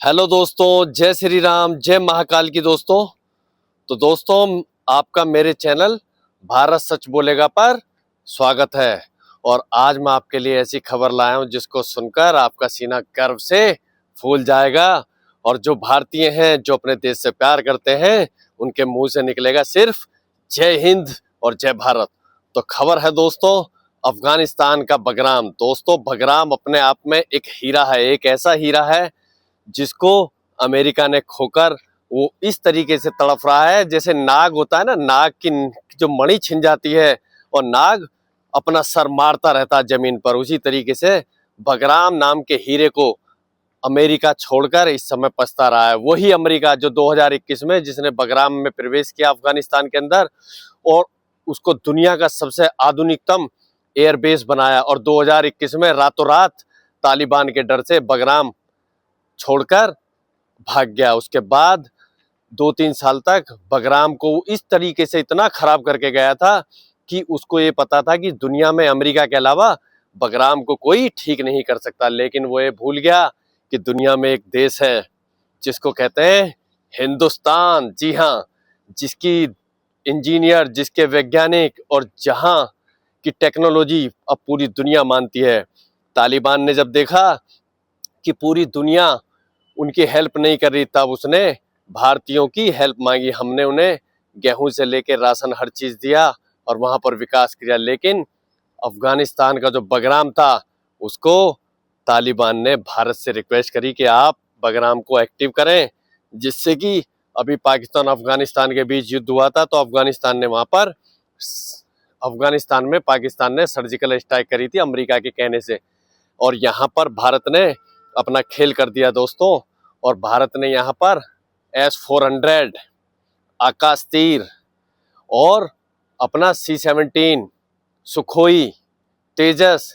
Hello दोस्तों, जय श्री राम, जय महाकाल की दोस्तों। तो दोस्तों, आपका मेरे चैनल भारत सच बोलेगा पर स्वागत है। और आज मैं आपके लिए ऐसी खबर लाया हूं जिसको सुनकर आपका सीना गर्व से फूल जाएगा। और जो भारतीय हैं, जो अपने देश से प्यार करते हैं, उनके मुंह से निकलेगा सिर्फ जय हिंद और जय भारत। तो खबर है दोस्तों, अफगानिस्तान का बगराम। दोस्तों, बगराम अपने आप में एक हीरा है, एक ऐसा हीरा है जिसको अमेरिका ने खोकर वो इस तरीके से तड़प रहा है जैसे नाग होता है ना, नाग की जो मणि छिन जाती है और नाग अपना सर मारता रहता है जमीन पर। उसी तरीके से बगराम नाम के हीरे को अमेरिका छोड़कर इस समय पछता रहा है। वही अमेरिका जो 2021 में जिसने बगराम में प्रवेश किया अफगानिस्तान के अंदर और उसको दुनिया का सबसे आधुनिकतम एयरबेस बनाया, और 2021 में रातों रात तालिबान के डर से बगराम छोड़कर भाग गया। उसके बाद 2-3 साल तक बगराम को इस तरीके से इतना खराब करके गया था कि उसको ये पता था कि दुनिया में अमेरिका के अलावा बगराम को कोई ठीक नहीं कर सकता। लेकिन वो ये भूल गया कि दुनिया में एक देश है जिसको कहते हैं हिंदुस्तान। जी हाँ, जिसकी इंजीनियर, जिसके वैज्ञानिक और जहां की टेक्नोलॉजी अब पूरी दुनिया मानती है। तालिबान ने जब देखा कि पूरी दुनिया उनकी हेल्प नहीं कर रही, तब उसने भारतीयों की हेल्प मांगी। हमने उन्हें गेहूं से लेकर राशन हर चीज दिया और वहां पर विकास किया। लेकिन अफगानिस्तान का जो बगराम था उसको तालिबान ने भारत से रिक्वेस्ट करी कि आप बगराम को एक्टिव करें, जिससे कि अभी पाकिस्तान अफगानिस्तान के बीच युद्ध हुआ था तो अफगानिस्तान ने वहां पर अफगानिस्तान में पाकिस्तान ने सर्जिकल स्ट्राइक करी थी अमेरिका के कहने से। और यहाँ पर भारत ने अपना खेल कर दिया दोस्तों। और भारत ने यहाँ पर S-400 आकाश तीर और अपना C-17 सुखोई तेजस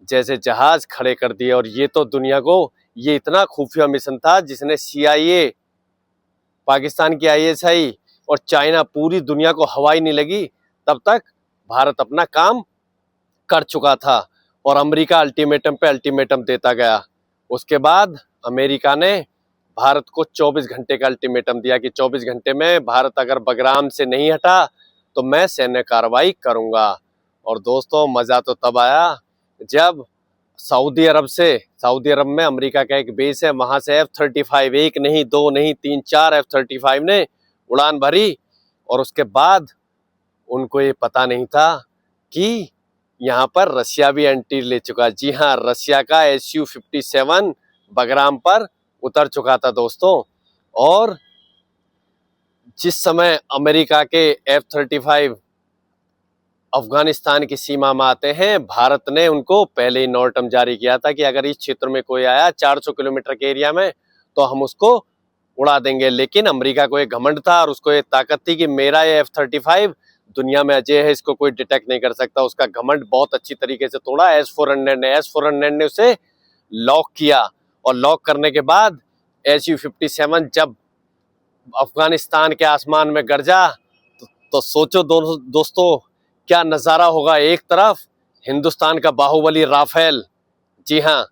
जैसे जहाज खड़े कर दिए। और ये तो दुनिया को, ये इतना खुफिया मिशन था जिसने CIA, पाकिस्तान की ISI और चाइना, पूरी दुनिया को हवा ही नहीं लगी तब तक भारत अपना काम कर चुका था। और अमेरिका अल्टीमेटम पे अल्टीमेटम देता गया। उसके बाद अमेरिका ने भारत को 24 घंटे का अल्टीमेटम दिया कि 24 घंटे में भारत अगर बगराम से नहीं हटा तो मैं सैन्य कार्रवाई करूंगा। और दोस्तों, मजा तो तब आया जब सऊदी अरब में अमेरिका का एक बेस है, वहां से F-35, एक नहीं, दो नहीं, 3-4 F-35 ने उड़ान भरी। और उसके बाद उनको ये पता नहीं था कि यहाँ पर रशिया भी एंट्री ले चुका। जी हाँ, रशिया का Su-57 बगराम पर उतर चुका था दोस्तों। और जिस समय अमेरिका के F-35 अफगानिस्तान की सीमा में आते हैं, भारत ने उनको पहले ही नॉर्टम जारी किया था कि अगर इस क्षेत्र में कोई आया 400 किलोमीटर के एरिया में तो हम उसको उड़ा देंगे। लेकिन अमेरिका को एक घमंड था और उसको ये ताकत थी कि मेरा ये F-35 दुनिया में अजय है, इसको कोई डिटेक्ट नहीं कर सकता। उसका घमंड बहुत अच्छी तरीके से तोड़ा S-400 ने उसे लॉक किया। और लॉक करने के बाद Su-57 जब अफगानिस्तान के आसमान में गरजा तो सोचो दोस्तों क्या नजारा होगा। एक तरफ हिंदुस्तान का बाहुबली राफेल, जी हाँ,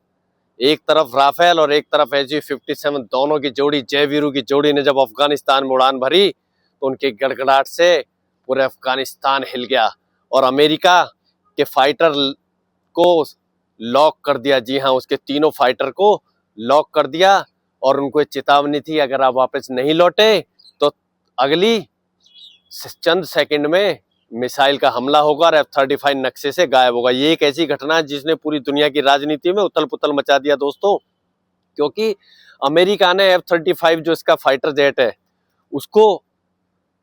एक तरफ राफेल और एक तरफ Su-57, दोनों की जोड़ी, जय वीरू की जोड़ी ने जब अफगानिस्तान में उड़ान भरी तो उनके गड़गड़ाहट से पूरे अफगानिस्तान हिल गया। और अमेरिका के फाइटर को लॉक कर दिया। जी हाँ, उसके तीनों फाइटर को लॉक कर दिया। और उनको चेतावनी थी, अगर आप वापस नहीं लौटे तो अगली चंद सेकंड में मिसाइल का हमला होगा और F-35 नक्शे से गायब होगा। ये एक ऐसी घटना है जिसने पूरी दुनिया की राजनीति में उथल पुथल मचा दिया दोस्तों। क्योंकि अमेरिका ने F-35 जो इसका फाइटर जेट है उसको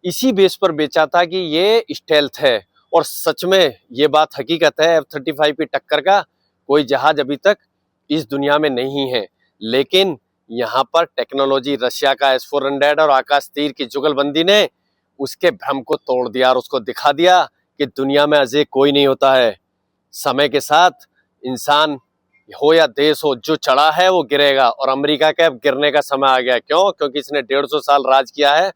इसी बेस पर बेचा था कि ये स्टेल्थ है। और सच में ये बात हकीकत है, F-35 की टक्कर का कोई जहाज अभी तक इस दुनिया में नहीं है। लेकिन यहाँ पर टेक्नोलॉजी, रशिया का S-400 और आकाश तीर की जुगलबंदी ने उसके भ्रम को तोड़ दिया और उसको दिखा दिया कि दुनिया में अजय कोई नहीं होता है। समय के साथ इंसान हो या देश हो, जो चढ़ा है वो गिरेगा। और अमेरिका का अब गिरने का समय आ गया। क्यों? क्योंकि इसने 150 साल राज किया है।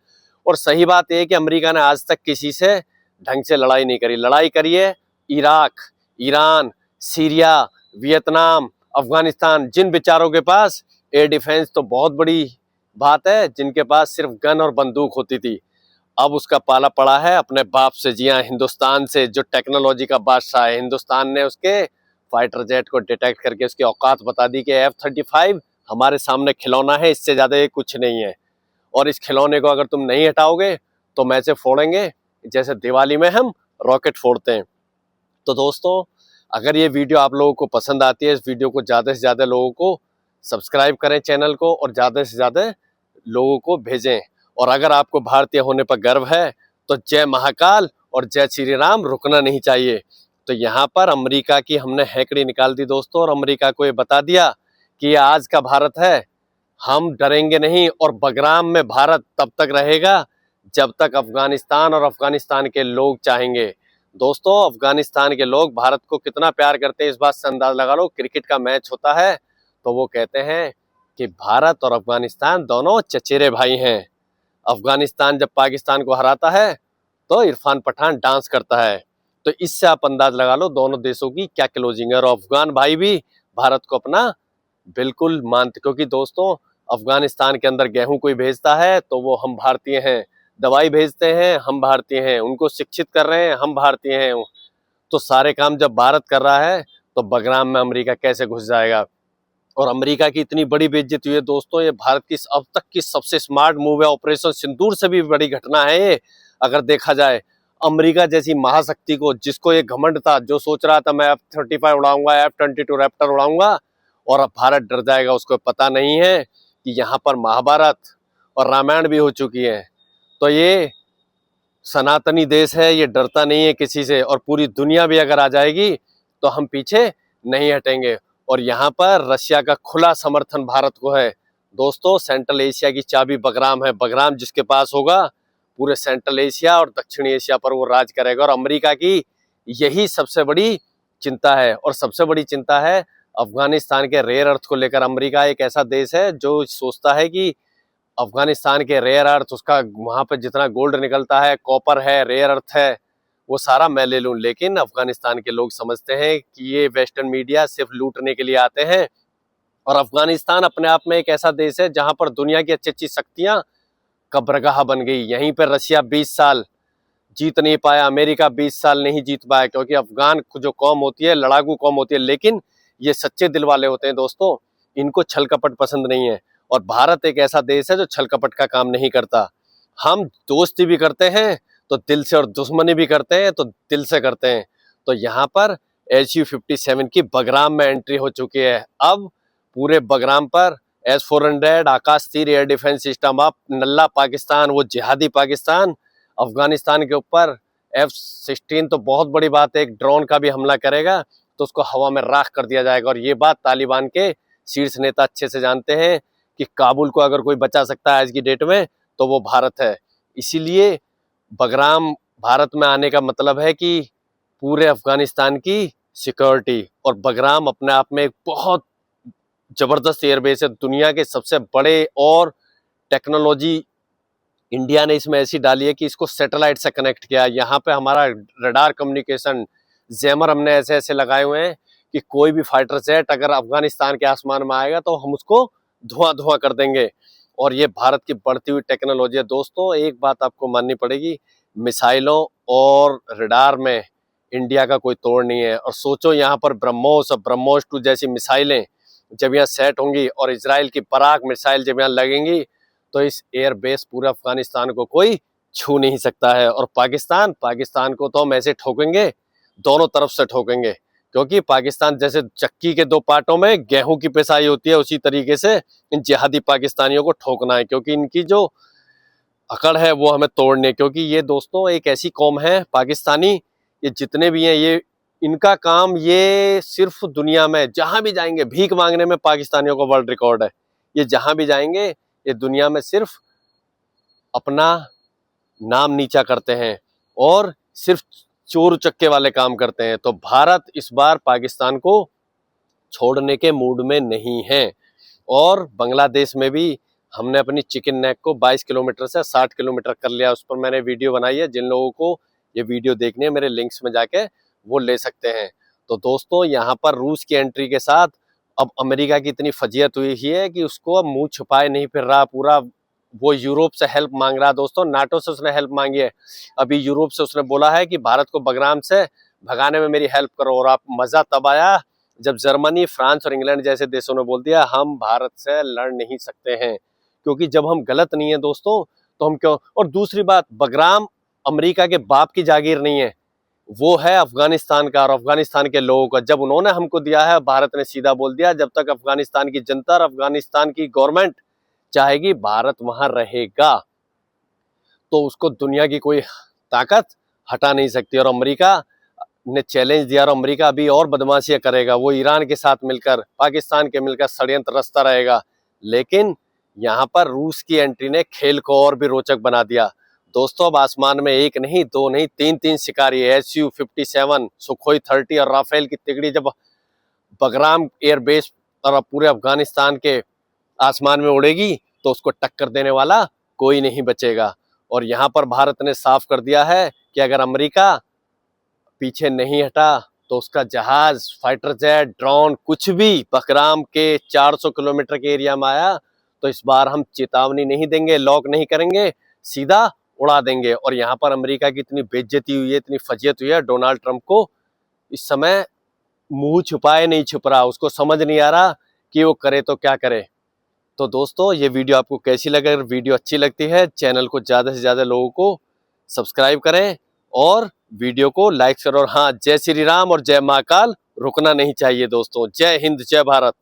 और सही बात यह है कि अमेरिका ने आज तक किसी से ढंग से लड़ाई नहीं करी। लड़ाई करी है Iraq, Iran, Syria, Vietnam, Afghanistan, जिन बेचारों के पास एयर डिफेंस तो बहुत बड़ी बात है, जिनके पास सिर्फ गन और बंदूक होती थी, अब उसका पाला पड़ा है अपने बाप से। जी हाँ, हिंदुस्तान से, जो टेक्नोलॉजी का बादशाह है। हिंदुस्तान ने उसके फाइटर जेट को डिटेक्ट करके उसकी औकात बता दी कि F-35 हमारे सामने खिलौना है, इससे ज्यादा ये कुछ नहीं है, और इस खिलौने को अगर तुम नहीं हटाओगे तो मैं इसे फोड़ेंगे, जैसे दिवाली में हम रॉकेट फोड़ते हैं। तो दोस्तों, अगर ये वीडियो आप लोगों को पसंद आती है, इस वीडियो को ज्यादा से ज्यादा लोगों को सब्सक्राइब करें चैनल को, और ज्यादा से ज्यादा लोगों को भेजें। और अगर आपको भारतीय होने पर गर्व है तो जय महाकाल और जय श्री राम रुकना नहीं चाहिए। तो यहाँ पर अमेरिका की हमने हैकड़ी निकाल दी दोस्तों, और अमेरिका को ये बता दिया कि ये आज का भारत है, हम डरेंगे नहीं, और बगराम में भारत तब तक रहेगा जब तक अफगानिस्तान और अफगानिस्तान के लोग चाहेंगे। दोस्तों, अफगानिस्तान के लोग भारत को कितना प्यार करते हैं इस बात से अंदाजा लगा लो। क्रिकेट का मैच होता है तो वो कहते हैं कि भारत और अफगानिस्तान दोनों चचेरे भाई हैं। अफगानिस्तान जब पाकिस्तान को हराता है तो इरफान पठान डांस करता है। तो इससे आप अंदाज लगा लो दोनों देशों की क्या क्लोजिंग है। और अफगान भाई भी भारत को अपना बिल्कुल मानते, क्योंकि दोस्तों अफगानिस्तान के अंदर गेहूं कोई भेजता है तो वो हम भारतीय हैं, दवाई भेजते हैं हम भारतीय हैं, उनको शिक्षित कर रहे हैं हम भारतीय हैं। तो सारे काम जब भारत कर रहा है तो बगराम में अमेरिका कैसे घुस जाएगा। और अमेरिका की इतनी बड़ी बेइज्जती हुई है दोस्तों, ये भारत की अब तक की सबसे स्मार्ट मूव है। ऑपरेशन सिंदूर से भी बड़ी घटना है ये, अगर देखा जाए। अमेरिका जैसी महाशक्ति को, जिसको ये घमंड था, जो सोच रहा था मैं F-35 उड़ाऊंगा, F-22 रैप्टर उड़ाऊंगा, और अब भारत डर जाएगा, उसको पता नहीं है कि यहाँ पर महाभारत और रामायण भी हो चुकी है। तो ये सनातनी देश है, ये डरता नहीं है किसी से, और पूरी दुनिया भी अगर आ जाएगी तो हम पीछे नहीं हटेंगे। और यहाँ पर रशिया का खुला समर्थन भारत को है। दोस्तों, सेंट्रल एशिया की चाबी बगराम है। बगराम जिसके पास होगा, पूरे सेंट्रल एशिया और दक्षिण एशिया पर वो राज करेगा। और अमेरिका की यही सबसे बड़ी चिंता है, और सबसे बड़ी चिंता है अफगानिस्तान के रेयर अर्थ को लेकर। अमेरिका एक ऐसा देश है जो सोचता है कि अफगानिस्तान के रेयर अर्थ, उसका वहां पर जितना गोल्ड निकलता है, कॉपर है, रेयर अर्थ है, वो सारा मैं ले लूं। लेकिन अफगानिस्तान के लोग समझते हैं कि ये वेस्टर्न मीडिया सिर्फ लूटने के लिए आते हैं। और अफगानिस्तान अपने आप में एक ऐसा देश है जहां पर दुनिया की अच्छी अच्छी शक्तियां कब्रगाह बन गई। यहीं पर रशिया 20 साल जीत नहीं पाया, अमेरिका 20 साल नहीं जीत पाया, क्योंकि अफगान जो कौम होती है लड़ाकू कौम होती है, लेकिन ये सच्चे दिल वाले होते हैं दोस्तों, इनको छल कपट पसंद नहीं है। और भारत एक ऐसा देश है जो छल कपट का काम नहीं करता। हम दोस्ती भी करते हैं तो दिल से, और दुश्मनी भी करते हैं तो दिल से करते हैं। तो यहाँ पर Su-57 की बगराम में एंट्री हो चुकी है। अब पूरे बगराम पर S-400 आकाश तीर एयर डिफेंस सिस्टम, अब नल्ला पाकिस्तान, वो जिहादी पाकिस्तान अफगानिस्तान के ऊपर F-16 तो बहुत बड़ी बात है, एक ड्रोन का भी हमला करेगा तो उसको हवा में राख कर दिया जाएगा। और ये बात तालिबान के शीर्ष नेता अच्छे से जानते हैं कि काबुल को अगर कोई बचा सकता है आज की डेट में तो वो भारत है। इसीलिए बगराम भारत में आने का मतलब है कि पूरे अफगानिस्तान की सिक्योरिटी। और बगराम अपने आप में एक बहुत जबरदस्त एयरबेस है, दुनिया के सबसे बड़े। और टेक्नोलॉजी इंडिया ने इसमें ऐसी डाली है कि इसको सैटेलाइट से कनेक्ट किया है। यहाँ पे हमारा रडार कम्युनिकेशन, जैमर हमने ऐसे ऐसे लगाए हुए हैं कि कोई भी फाइटर जेट अगर अफगानिस्तान के आसमान में आएगा तो हम उसको धुआं धुआं कर देंगे। और ये भारत की बढ़ती हुई टेक्नोलॉजी है दोस्तों। एक बात आपको माननी पड़ेगी, मिसाइलों और रडार में इंडिया का कोई तोड़ नहीं है। और सोचो यहाँ पर ब्रह्मोस और ब्रह्मोस 2 जैसी मिसाइलें जब यहाँ सेट होंगी, और इजराइल की पराग मिसाइल जब यहाँ लगेंगी, तो इस एयर बेस पूरे अफगानिस्तान को कोई छू नहीं सकता है। और पाकिस्तान को तो हम ऐसे ठोकेंगे, दोनों तरफ से ठोकेंगे, क्योंकि पाकिस्तान जैसे चक्की के 2 पार्टों में गेहूं की पिसाई होती है, उसी तरीके से इन जिहादी पाकिस्तानियों को ठोकना है, क्योंकि इनकी जो अकड़ है वो हमें तोड़नी है। क्योंकि ये दोस्तों एक ऐसी कौम है पाकिस्तानी, ये जितने भी हैं, ये इनका काम ये सिर्फ दुनिया में जहां भी जाएंगे भीख मांगने में पाकिस्तानियों का वर्ल्ड रिकॉर्ड है। ये जहां भी जाएंगे ये दुनिया में सिर्फ अपना नाम नीचा करते हैं और सिर्फ चोर चक्के वाले काम करते हैं। तो भारत इस बार पाकिस्तान को छोड़ने के मूड में नहीं है। और बांग्लादेश में भी हमने अपनी चिकन नेक को 22 किलोमीटर से 60 किलोमीटर कर लिया। उस पर मैंने वीडियो बनाई है, जिन लोगों को ये वीडियो देखनी है मेरे लिंक्स में जाके वो ले सकते हैं। तो दोस्तों, यहाँ पर रूस की एंट्री के साथ अब अमेरिका की इतनी फजीयत हुई है कि उसको अब मुंह छुपाए नहीं फिर रहा पूरा। वो यूरोप से हेल्प मांग रहा दोस्तों, नाटो से उसने हेल्प मांगी है। अभी यूरोप से उसने बोला है कि भारत को बगराम से भगाने में मेरी हेल्प करो। और आप मजा तब आया जब जर्मनी, फ्रांस और इंग्लैंड जैसे देशों ने बोल दिया हम भारत से लड़ नहीं सकते हैं, क्योंकि जब हम गलत नहीं है दोस्तों तो हम क्यों। और दूसरी बात, बगराम अमेरिका के बाप की जागीर नहीं है, वो है अफगानिस्तान का और अफगानिस्तान के लोगों का। जब उन्होंने हमको दिया है, भारत ने सीधा बोल दिया जब तक अफगानिस्तान की जनता और अफगानिस्तान की गवर्नमेंट चाहेगी भारत वहां रहेगा, तो उसको दुनिया की कोई ताकत हटा नहीं सकती। और अमेरिका ने चैलेंज दिया और अमेरिका अभी और बदमाशियां करेगा। वो ईरान के साथ मिलकर, पाकिस्तान के मिलकर षड्यंत्र रचता रहेगा। लेकिन यहाँ पर रूस की एंट्री ने खेल को और भी रोचक बना दिया दोस्तों। अब आसमान में एक नहीं, दो नहीं, तीन शिकारी, SU-57, सुखोई 30 और राफेल की तिगड़ी जब बगराम एयरबेस और पूरे अफगानिस्तान के आसमान में उड़ेगी तो उसको टक्कर देने वाला कोई नहीं बचेगा। और यहाँ पर भारत ने साफ कर दिया है कि अगर अमेरिका पीछे नहीं हटा तो उसका जहाज, फाइटर जेट, ड्रोन कुछ भी बगराम के 400 किलोमीटर के एरिया में आया तो इस बार हम चेतावनी नहीं देंगे, लॉक नहीं करेंगे, सीधा उड़ा देंगे। और यहाँ पर अमेरिका की इतनी बेइज्जती हुई है, इतनी फजीयत हुई है, डोनाल्ड ट्रंप को इस समय मुंह छुपाए नहीं छुप रहा, उसको समझ नहीं आ रहा कि वो करे तो क्या करे। तो दोस्तों ये वीडियो आपको कैसी लगे? अगर वीडियो अच्छी लगती है चैनल को ज़्यादा से ज़्यादा लोगों को सब्सक्राइब करें और वीडियो को लाइक करो। और हाँ, जय श्री राम और जय महाकाल रुकना नहीं चाहिए दोस्तों। जय हिंद, जय भारत।